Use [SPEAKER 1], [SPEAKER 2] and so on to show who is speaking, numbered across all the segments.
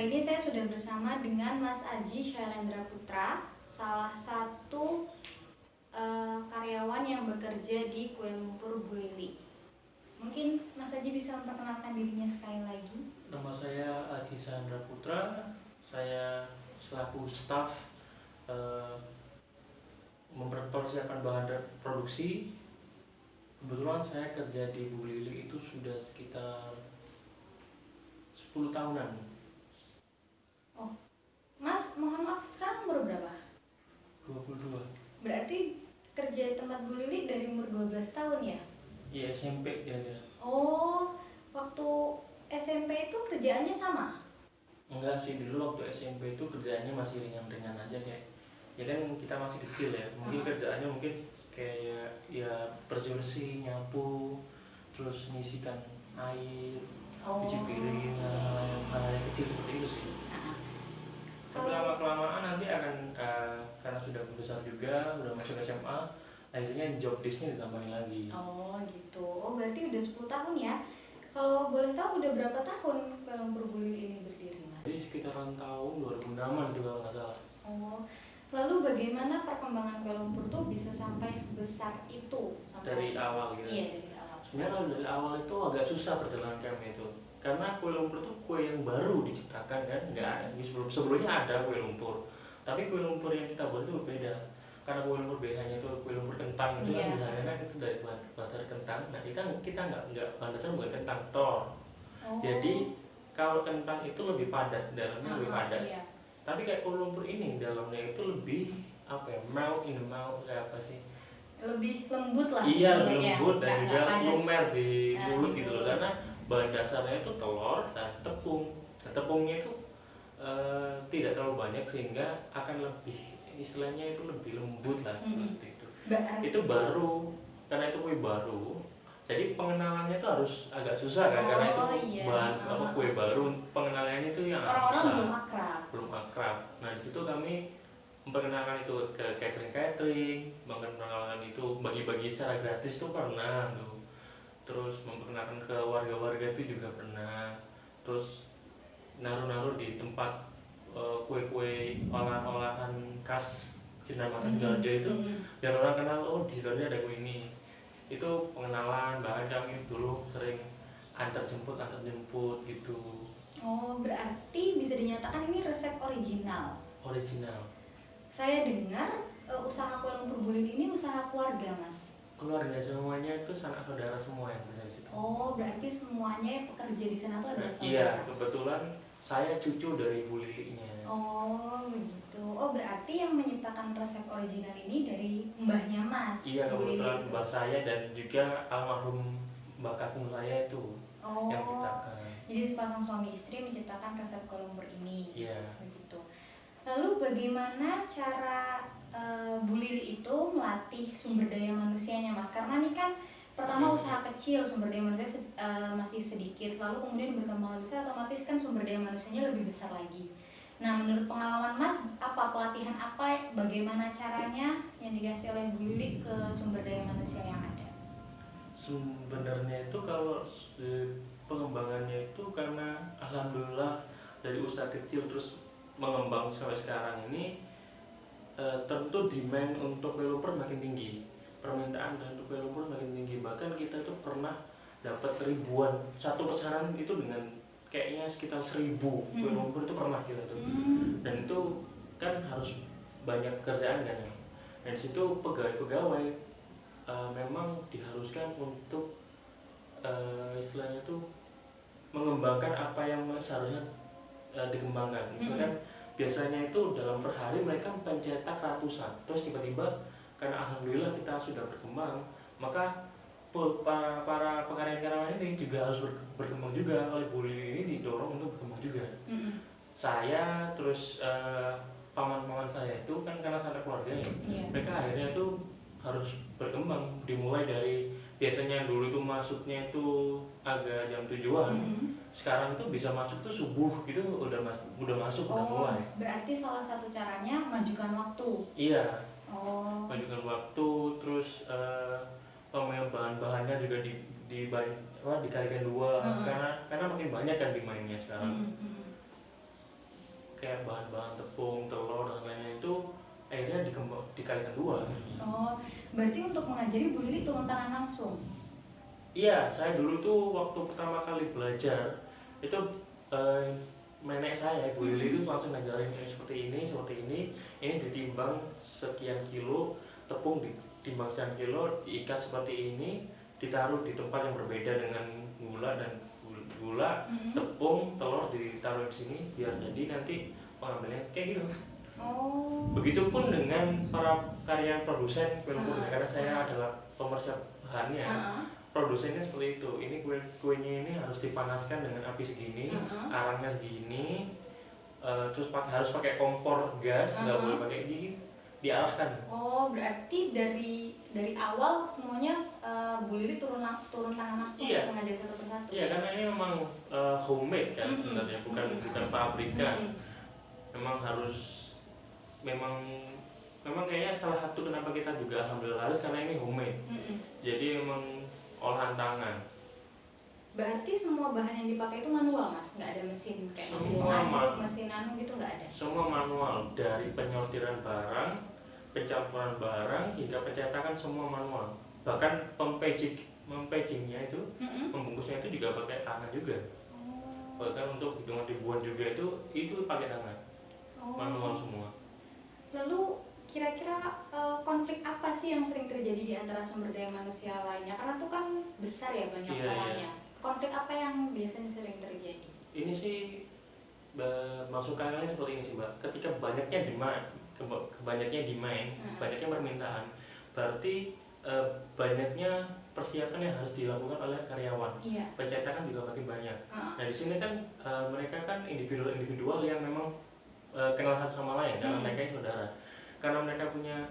[SPEAKER 1] Hari ini saya sudah bersama dengan Mas Aji Shailendra Putra, salah satu karyawan yang bekerja di Kue Lumpur Bu Lili. Mungkin Mas Aji bisa memperkenalkan dirinya sekali lagi.
[SPEAKER 2] Nama saya Aji Shailendra Putra. Saya selaku staf mempersiapkan bahan produksi. Kebetulan saya kerja di Bu Lili itu sudah sekitar 10 tahunan.
[SPEAKER 1] Oh, Mas, mohon maaf, sekarang umur berapa?
[SPEAKER 2] 22.
[SPEAKER 1] Berarti kerja di tempat Bu Lili dari umur 12 tahun ya?
[SPEAKER 2] Iya, SMP kira-kira.
[SPEAKER 1] Oh, waktu SMP itu kerjaannya sama?
[SPEAKER 2] Enggak sih, dulu waktu SMP itu kerjaannya masih ringan-ringan aja, kayak ya kan kita masih kecil ya, mungkin kerjaannya mungkin kayak ya bersih-bersih, nyapu, terus ngisikan air, cuci piring, hal yang kecil seperti itu sih. Tapi lama-kelamaan nanti akan karena sudah besar juga, udah masuk SMA, akhirnya job desk-nya ditambahin lagi.
[SPEAKER 1] Oh gitu, oh berarti udah 10 tahun ya. Kalau boleh tahu udah berapa tahun Kue Lumpur Bu Lili ini berdiri, Mas?
[SPEAKER 2] Jadi sekitaran tahun 2006-an itu kalau nggak salah.
[SPEAKER 1] Oh, lalu bagaimana perkembangan Kue Lumpur tuh bisa sampai sebesar itu?
[SPEAKER 2] Dari awal gitu.
[SPEAKER 1] Iya, dari awal.
[SPEAKER 2] Sebenarnya kalau dari awal itu agak susah perjalanan kami itu, karena kue lumpur itu kue yang baru diciptakan kan, nggak sebelumnya ada kue lumpur, tapi kue lumpur yang kita buat itu berbeda. Karena kue lumpur biasanya itu kue lumpur kentang itu kan biasanya kan itu dari bahan kentang. Nah kita nggak bahan dasar bukan kentang tor. Jadi kalau kentang itu lebih padat, dalamnya lebih padat.
[SPEAKER 1] Iya.
[SPEAKER 2] Tapi kayak kue lumpur ini dalamnya itu lebih apa ya, melt in the mouth, kayak apa sih?
[SPEAKER 1] Lebih lembut lah.
[SPEAKER 2] Iya, lebih lembut dan juga
[SPEAKER 1] padat.
[SPEAKER 2] lumer di mulut gitu loh, karena bahan dasarnya itu telur dan tepung. Dan tepungnya itu tidak terlalu banyak sehingga akan lebih, istilahnya itu lebih lembut lah seperti itu. Itu baru, karena itu kue baru. Jadi pengenalannya itu harus agak susah kan, karena itu bahan kue baru, pengenalannya itu yang
[SPEAKER 1] orang-orang
[SPEAKER 2] belum akrab. Nah di situ kami memperkenalkan itu ke catering, memperkenalkan itu bagi-bagi secara gratis itu pernah tuh. Terus memperkenalkan ke warga-warga itu juga pernah. Terus naruh-naruh di tempat kue-kue olahan khas Cenderamata Sidoarjo itu, dan orang kenal, oh di Sidoarjo ada kue ini. Itu pengenalan, bahkan kami dulu sering antar jemput gitu.
[SPEAKER 1] Oh, berarti bisa dinyatakan ini resep original. Saya dengar usaha Kue Lumpur Bu Lili ini usaha keluarga, Mas.
[SPEAKER 2] Keluarga semuanya itu sanak saudara semua yang bekerja di situ.
[SPEAKER 1] Oh, berarti semuanya yang bekerja di sana tuh adalah saudara.
[SPEAKER 2] Iya, kebetulan saya cucu dari Bu Lilinya.
[SPEAKER 1] Oh, begitu. Oh, berarti yang menciptakan resep original ini dari mbahnya Mas.
[SPEAKER 2] Iya, kebetulan mbah saya dan juga almarhum mbak kakung saya itu yang menciptakan.
[SPEAKER 1] Jadi sepasang suami istri menciptakan resep Kue Lumpur ini.
[SPEAKER 2] Iya.
[SPEAKER 1] Begitu. Lalu bagaimana cara Bu Lili itu melatih sumber daya manusianya, Mas? Karena ini kan pertama usaha kecil, sumber daya manusia masih sedikit, lalu kemudian berkembang lebih besar, otomatis kan sumber daya manusianya lebih besar lagi. Nah, menurut pengalaman Mas, apa pelatihan apa, bagaimana caranya yang dikasih oleh Bu Lili ke sumber daya manusia yang ada?
[SPEAKER 2] Sebenarnya itu kalau pengembangannya itu karena alhamdulillah dari usaha kecil terus mengembang sampai sekarang ini, tentu demand untuk kue lumpur makin tinggi, permintaan untuk kue lumpur makin tinggi. Bahkan kita tuh pernah dapat ribuan, satu pesanan itu dengan kayaknya sekitar 1000 kue lumpur itu pernah kita tuh. Dan itu kan harus banyak pekerjaan kan ya. Dan disitu pegawai-pegawai memang diharuskan untuk istilahnya tuh mengembangkan apa yang seharusnya dikembangkan. Misalkan biasanya itu dalam per hari mereka pencetak ratusan, terus tiba-tiba karena alhamdulillah kita sudah berkembang, maka para karyawan ini juga harus berkembang juga. Oleh Bu Lili ini didorong untuk berkembang juga. Saya terus paman-paman saya itu kan karena satu keluarga ya, mereka akhirnya itu harus berkembang, dimulai dari biasanya dulu itu masuknya itu agak jam 7-an, sekarang itu bisa masuk tuh subuh gitu udah masuk, udah mulai.
[SPEAKER 1] Berarti salah satu caranya majukan waktu.
[SPEAKER 2] Iya. Majukan waktu, terus bahan-bahannya juga dikalikan 2, karena makin banyak kan demandnya sekarang. kayak bahan-bahan tepung, telur dan lainnya itu akhirnya dikalikan dua.
[SPEAKER 1] Oh, berarti untuk mengajari Bu Lili turun tangan langsung?
[SPEAKER 2] Iya, saya dulu tuh waktu pertama kali belajar itu eh, nenek saya, Bu Lili itu langsung ngajarin kayak seperti ini ditimbang sekian kilo, tepung ditimbang sekian kilo, diikat seperti ini, ditaruh di tempat yang berbeda dengan gula, tepung, telur ditaruh di sini biar jadi nanti pengambilnya kayak gitu.
[SPEAKER 1] Oh.
[SPEAKER 2] Begitupun dengan para karya produsen kue lumpur, karena saya adalah pemersiap bahannya. Produsennya seperti itu. Ini kuenya ini harus dipanaskan dengan api segini, arangnya segini, terus harus pakai kompor gas, nggak boleh pakai ini, diarahkan.
[SPEAKER 1] Oh, berarti dari awal semuanya Bu Lili turun tangan langsung untuk mengajar satu persatu.
[SPEAKER 2] Iya, karena ini memang homemade kan sebenarnya, bukan pabrikan. Memang kayaknya salah satu kenapa kita juga alhamdulillah harus karena ini homemade. Jadi memang olahan tangan.
[SPEAKER 1] Berarti semua bahan yang dipakai itu manual, Mas? Nggak ada mesin kayak mesin pengaduk, mesin anu gitu nggak ada?
[SPEAKER 2] Semua manual, dari penyortiran barang, pencampuran barang, hingga pencetakan semua manual. Bahkan packagingnya itu, membungkusnya itu juga pakai tangan juga. Bahkan untuk hitungan ribuan juga itu pakai tangan. Manual semua.
[SPEAKER 1] Lalu kira-kira konflik apa sih yang sering terjadi di antara sumber daya manusia lainnya? Karena itu kan besar ya banyak orangnya. Konflik apa yang biasanya sering terjadi?
[SPEAKER 2] Ini sih masukannya seperti ini sih Mbak. Ketika banyaknya demand, banyaknya permintaan, berarti banyaknya persiapan yang harus dilakukan oleh karyawan. Pencetakan juga makin banyak. Nah di sini kan mereka kan individual yang memang kenal satu sama lain karena mereka saudara. Karena mereka punya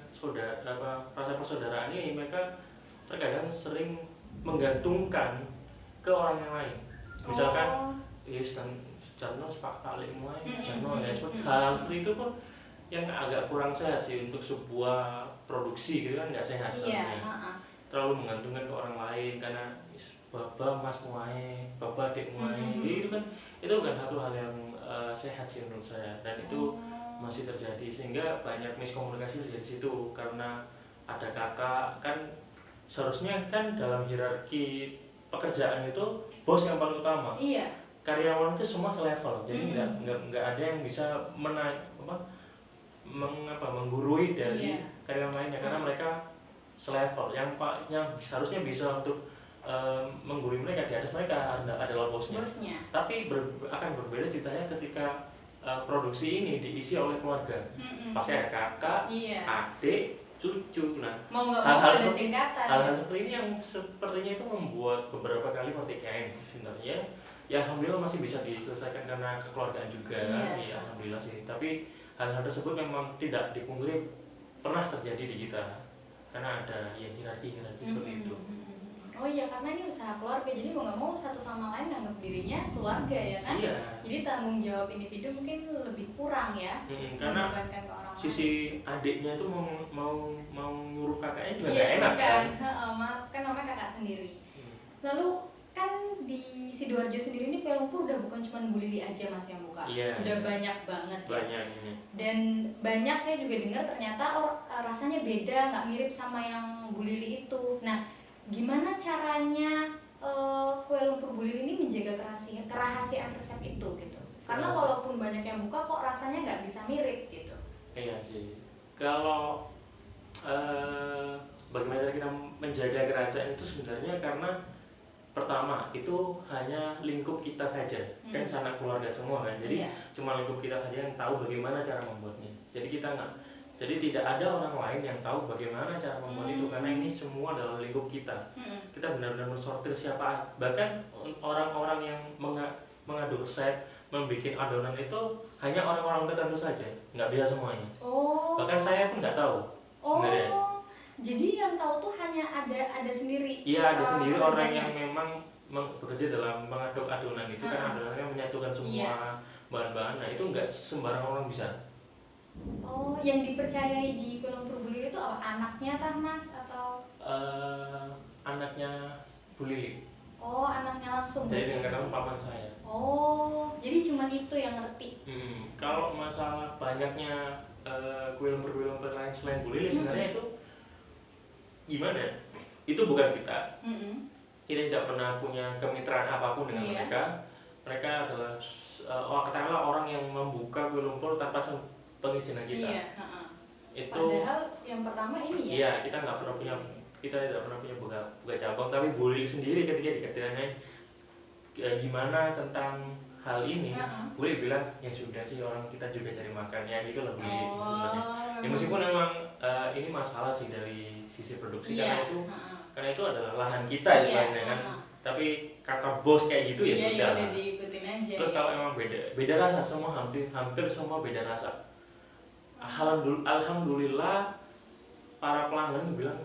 [SPEAKER 2] rasa persaudaraan ini, mereka terkadang sering menggantungkan ke orang yang lain. Misalkan Jarno Pak Palikmu Jarno ya seperti itu pun yang agak kurang sehat sih untuk sebuah produksi gitu kan, nggak sehat sebenarnya. Terlalu menggantungkan ke orang lain karena baba mas muae, baba adik muae, itu kan bukan satu hal yang sehat sih menurut saya, dan itu masih terjadi sehingga banyak miskomunikasi terjadi di situ. Karena ada kakak kan, seharusnya kan dalam hierarki pekerjaan itu bos yang paling utama. Karyawan itu semua selevel, jadi nggak ada yang bisa menggurui dari karyawan lainnya karena mereka selevel. Yang harusnya bisa untuk menggurui mereka di atas mereka adalah bosnya. Tapi akan berbeda ceritanya ketika produksi ini diisi oleh keluarga. Pasti ada kakak, adik, cucu. Nah, hal-hal seperti ini yang sepertinya itu membuat beberapa kali pertikaian sebenarnya. Ya alhamdulillah masih bisa diselesaikan karena kekeluargaan juga. Ya alhamdulillah sih. Tapi hal-hal tersebut memang tidak dipungkiri pernah terjadi di kita karena ada hierarki seperti itu.
[SPEAKER 1] Oh iya, karena ini usaha keluarga, jadi mau nggak mau satu sama lain nganggap dirinya keluarga ya kan? Jadi tanggung jawab individu mungkin lebih kurang ya.
[SPEAKER 2] Karena
[SPEAKER 1] ke orang
[SPEAKER 2] sisi adiknya itu mau nyuruh kakaknya juga nggak enak kan?
[SPEAKER 1] Kan namanya kakak sendiri. Lalu kan di Sidoarjo sendiri ini kue lumpur udah bukan cuma Bu Lili aja Mas yang buka, udah banyak banget ya. Dan banyak saya juga dengar ternyata rasanya beda, nggak mirip sama yang Bu Lili itu. Nah, gimana caranya kue lumpur Bu Lili ini menjaga kerahasiaan resep itu gitu? Karena walaupun banyak yang buka kok rasanya nggak bisa mirip gitu.
[SPEAKER 2] Iya sih. Kalau bagaimana kita menjaga kerahasiaan itu sebenarnya karena pertama itu hanya lingkup kita saja, kan sanak keluarga semua kan, jadi cuma lingkup kita saja yang tahu bagaimana cara membuatnya. Jadi tidak ada orang lain yang tahu bagaimana cara membuat itu karena ini semua adalah lingkup kita. Kita benar-benar mensortir siapa, bahkan orang-orang yang mengaduk resep, membuat adonan itu hanya orang-orang tertentu saja, nggak bisa semuanya. Bahkan saya pun nggak tahu sebenarnya.
[SPEAKER 1] Jadi yang tahu tuh hanya ada sendiri.
[SPEAKER 2] Iya, ada sendiri orang yang memang bekerja dalam mengaduk adonan itu karena adonannya menyatukan semua bahan-bahan. Nah, itu nggak sembarang orang bisa.
[SPEAKER 1] Yang dipercayai di kue lumpur Bu Lili itu apa? Anaknya tah Mas atau?
[SPEAKER 2] Anaknya Bu Lili.
[SPEAKER 1] Anaknya langsung.
[SPEAKER 2] Jadi dengan kata paman saya.
[SPEAKER 1] Jadi cuman itu yang ngerti.
[SPEAKER 2] Kalau masalah banyaknya kue lumpur lain selain Bu Lili, sebenarnya itu gimana? Itu bukan kita. Kita tidak pernah punya kemitraan apapun dengan mereka. Mereka adalah katakanlah orang yang membuka kue lumpur tanpa pengizinan kita. Itu
[SPEAKER 1] padahal yang pertama ini ya.
[SPEAKER 2] Iya, kita tidak pernah punya buka cabang. Tapi Bu Lili sendiri ketika ditanya gimana tentang hal ini, Bu Lili bilang ya sudah sih, orang kita juga cari makannya gitu loh Bu Lili. Ya meskipun memang ini masalah sih dari sisi produksi, karena itu adalah lahan kita istilahnya kan. Tapi kata bos kayak gitu ya sudah.
[SPEAKER 1] Udah diikutin aja.
[SPEAKER 2] Terus kalau emang beda rasa, semua hampir semua beda rasa. Alhamdulillah para pelanggan bilang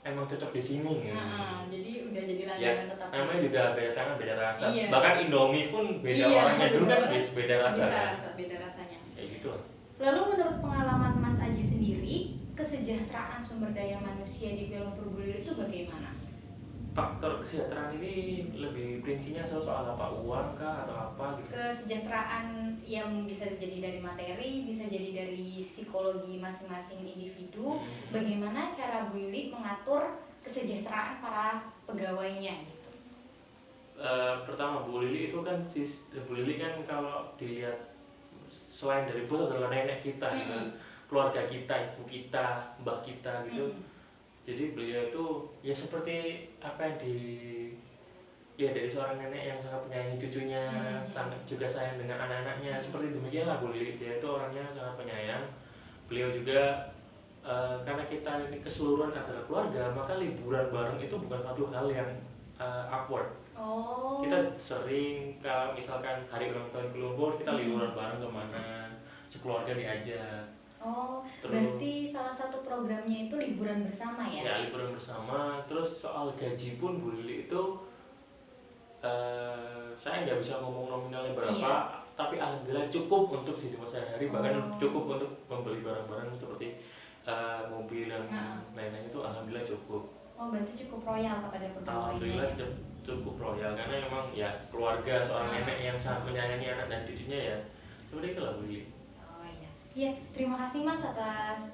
[SPEAKER 2] emang cocok di sini.
[SPEAKER 1] Jadi udah jadi langganan tetap.
[SPEAKER 2] Namanya juga beda tangan, beda rasa. Bahkan Indomie pun beda orangnya dulu kan beda rasa.
[SPEAKER 1] Beda rasanya.
[SPEAKER 2] Kayak gitu lah.
[SPEAKER 1] Lalu menurut pengalaman Mas Aji sendiri, kesejahteraan sumber daya manusia di Kue Lumpur Bu Lili itu bagaimana?
[SPEAKER 2] Faktor kesejahteraan ini lebih prinsipnya soal apa, uang kah atau apa gitu?
[SPEAKER 1] Kesejahteraan yang bisa jadi dari materi, bisa jadi dari psikologi masing-masing individu. Bagaimana cara Bu Lili mengatur kesejahteraan para pegawainya gitu?
[SPEAKER 2] Pertama Bu Lili itu kan Bu Lili kan kalau dilihat selain dari bos adalah nenek kita, keluarga kita, ibu kita, mbah kita gitu. Jadi beliau itu ya seperti apa yang dilihat dari seorang nenek yang sangat menyayangi cucunya, sangat juga sayang dengan anak-anaknya. Seperti demikianlah Bu Lili, dia itu orangnya sangat penyayang. Beliau juga karena kita ini keseluruhan adalah keluarga, maka liburan bareng itu bukan suatu hal yang awkward. Kita sering kalau misalkan hari ulang tahun Kue Lumpur, kita liburan bareng kemana, sekeluarga diajak.
[SPEAKER 1] Berarti salah satu programnya itu liburan bersama ya?
[SPEAKER 2] Ya, liburan bersama. Terus soal gaji pun Bu Lili itu saya nggak bisa ngomong nominalnya berapa, tapi alhamdulillah cukup untuk hidup sehari-hari, bahkan cukup untuk membeli barang-barang seperti mobil dan lain-lain itu alhamdulillah cukup.
[SPEAKER 1] Berarti cukup royal kepada pegawainya.
[SPEAKER 2] Alhamdulillah cukup royal, karena memang ya keluarga seorang nenek yang sangat menyayangi anak dan cucunya ya. Seperti itulah Bu Lili.
[SPEAKER 1] Ya, terima kasih Mas atas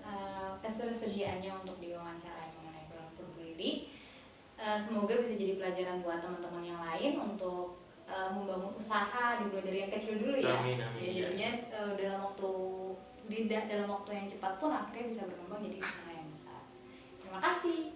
[SPEAKER 1] ketersediaannya untuk diwawancarai mengenai Kue Lumpur Bu Lili. Semoga bisa jadi pelajaran buat teman-teman yang lain untuk membangun usaha dimulai dari yang kecil dulu ya.
[SPEAKER 2] Amin.
[SPEAKER 1] Jadinya dalam waktu yang cepat pun akhirnya bisa berkembang jadi usaha yang besar. Terima kasih.